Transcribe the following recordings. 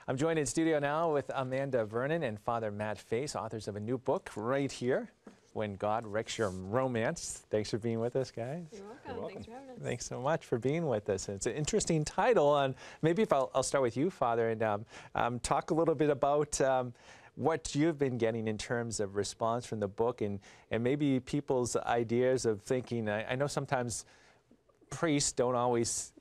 I'm joined in studio now with Amanda Vernon and Father Matt Fase, authors of a new book right here, When God Wrecks Your Romance. Thanks for being with us, guys. You're welcome. Thanks for having us. Thanks so much for being with us. It's an interesting title, and maybe if I'll start with you, Father, and talk a little bit about what you've been getting in terms of response from the book, and maybe people's ideas of thinking. I know sometimes priests don't always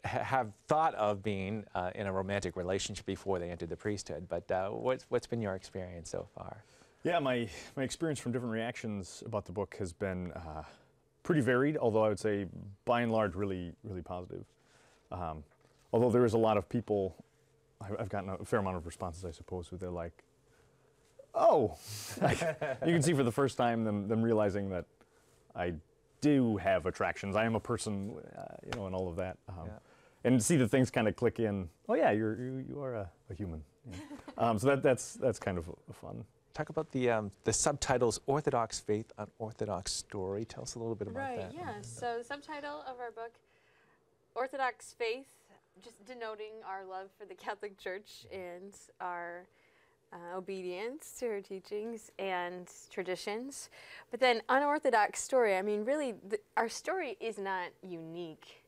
have thought of being in a romantic relationship before they entered the priesthood, but what's been your experience so far? Yeah, my experience from different reactions about the book has been pretty varied, although I would say by and large really positive. Although there is a lot of people, I've gotten a fair amount of responses, I suppose, where they're like, oh, you can see for the first time them realizing that I do have attractions. I am a person, and all of that. And see the things kind of click in. Oh yeah, you are a human. Yeah. So that's kind of fun. Talk about the subtitles, Orthodox Faith, Unorthodox Story. Tell us a little bit about that. Right, yeah. So the subtitle of our book, Orthodox Faith, just denoting our love for the Catholic Church and our obedience to her teachings and traditions. But then Unorthodox Story, I mean, really, our story is not unique.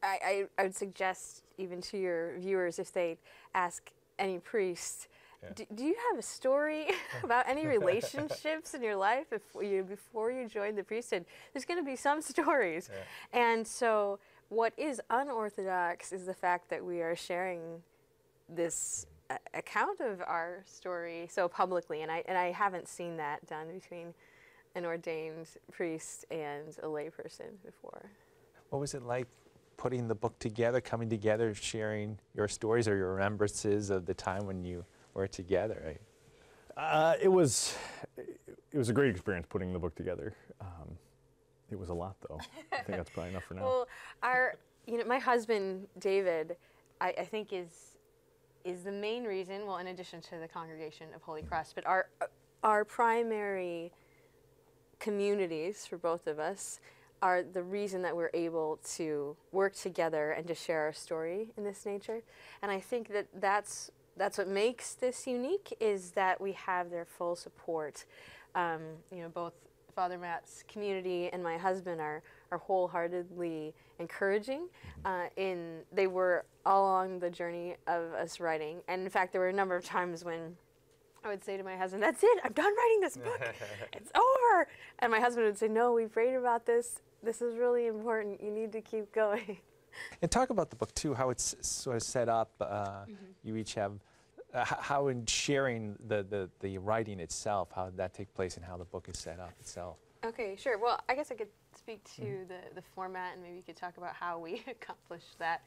I would suggest even to your viewers, if they ask any priest, do you have a story about any relationships in your life before you joined the priesthood? There's going to be some stories. Yeah. And so what is unorthodox is the fact that we are sharing this account of our story so publicly, and I haven't seen that done between an ordained priest and a layperson before. What was it like putting the book together, coming together, sharing your stories or your remembrances of the time when you were together? Right? It was a great experience putting the book together. It was a lot, though. I think that's probably enough for now. Well, my husband David, I think is the main reason. Well, in addition to the Congregation of Holy Cross, but our primary communities for both of us are the reason that we're able to work together and to share our story in this nature. And I think that's what makes this unique, is that we have their full support. Both Father Matt's community and my husband are wholeheartedly encouraging. They were all along the journey of us writing. And in fact, there were a number of times when I would say to my husband, "That's it, I'm done writing this book. It's over." And my husband would say, "No, we prayed about this. This is really important. You need to keep going." And talk about the book, too, how it's sort of set up. You each have, how in sharing the writing itself, how did that take place and how the book is set up itself? Okay, sure. Well, I guess I could speak to the format, and maybe you could talk about how we accomplished that.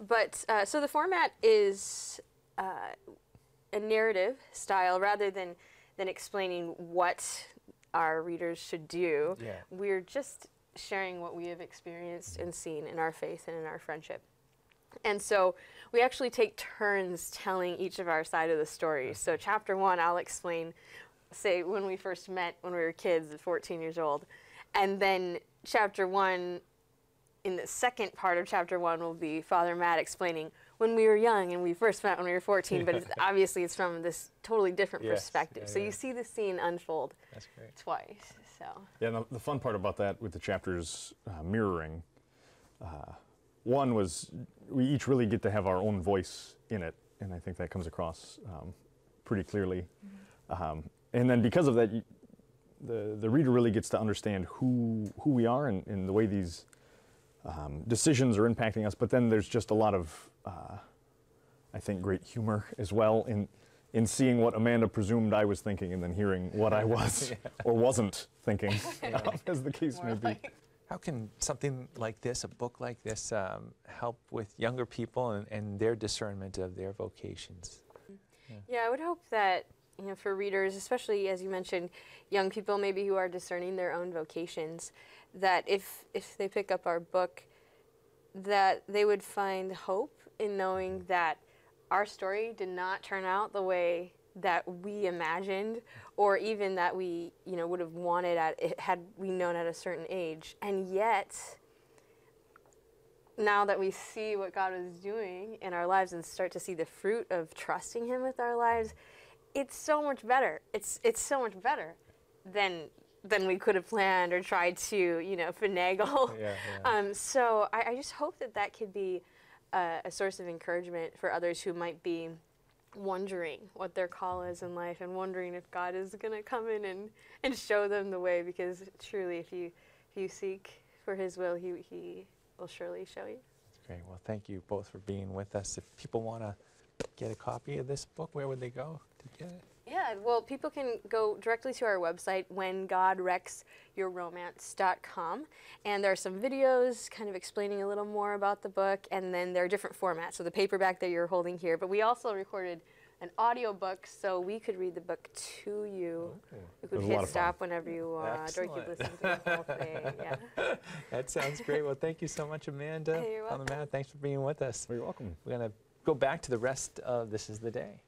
But so the format is a narrative style rather than explaining what our readers should do. Yeah. We're just sharing what we have experienced and seen in our faith and in our friendship. And so we actually take turns telling each of our side of the story. So chapter 1, I'll explain, say, when we first met when we were kids at 14 years old. And then chapter 1, in the second part of chapter 1, will be Father Matt explaining when we were young and we first met when we were 14, but obviously it's from this totally different perspective. Yeah, so you see the scene unfold twice. So. Yeah, the fun part about that with the chapters mirroring, one was we each really get to have our own voice in it, and I think that comes across pretty clearly. And then because of that, the reader really gets to understand who we are and the way these decisions are impacting us. But then there's just a lot of, I think, great humor as well in seeing what Amanda presumed I was thinking and then hearing what I was or wasn't thinking, as the case may be. How can something like this, a book like this, help with younger people and their discernment of their vocations? Yeah, I would hope that, for readers, especially as you mentioned, young people maybe who are discerning their own vocations, that if they pick up our book, that they would find hope in knowing that our story did not turn out the way that we imagined, or even that we, would have wanted had we known at a certain age. And yet, now that we see what God is doing in our lives and start to see the fruit of trusting Him with our lives, it's so much better. It's so much better than we could have planned or tried to, finagle. So I just hope that could be a source of encouragement for others who might be wondering what their call is in life and wondering if God is going to come in and show them the way, because truly if you seek for His will, He will surely show you. That's great. Well, thank you both for being with us. If people want to get a copy of this book, where would they go to get it? Yeah, well, people can go directly to our website, whengodwrecksyourromance.com, and there are some videos kind of explaining a little more about the book, and then there are different formats. So the paperback that you're holding here, but we also recorded an audiobook, so we could read the book to you. Okay. You could hit stop whenever you want, or you could listen to the whole thing. Yeah. That sounds great. Well, thank you so much, Amanda. Hey, you're welcome. Amanda, thanks for being with us. You're welcome. We're going to go back to the rest of This Is the Day.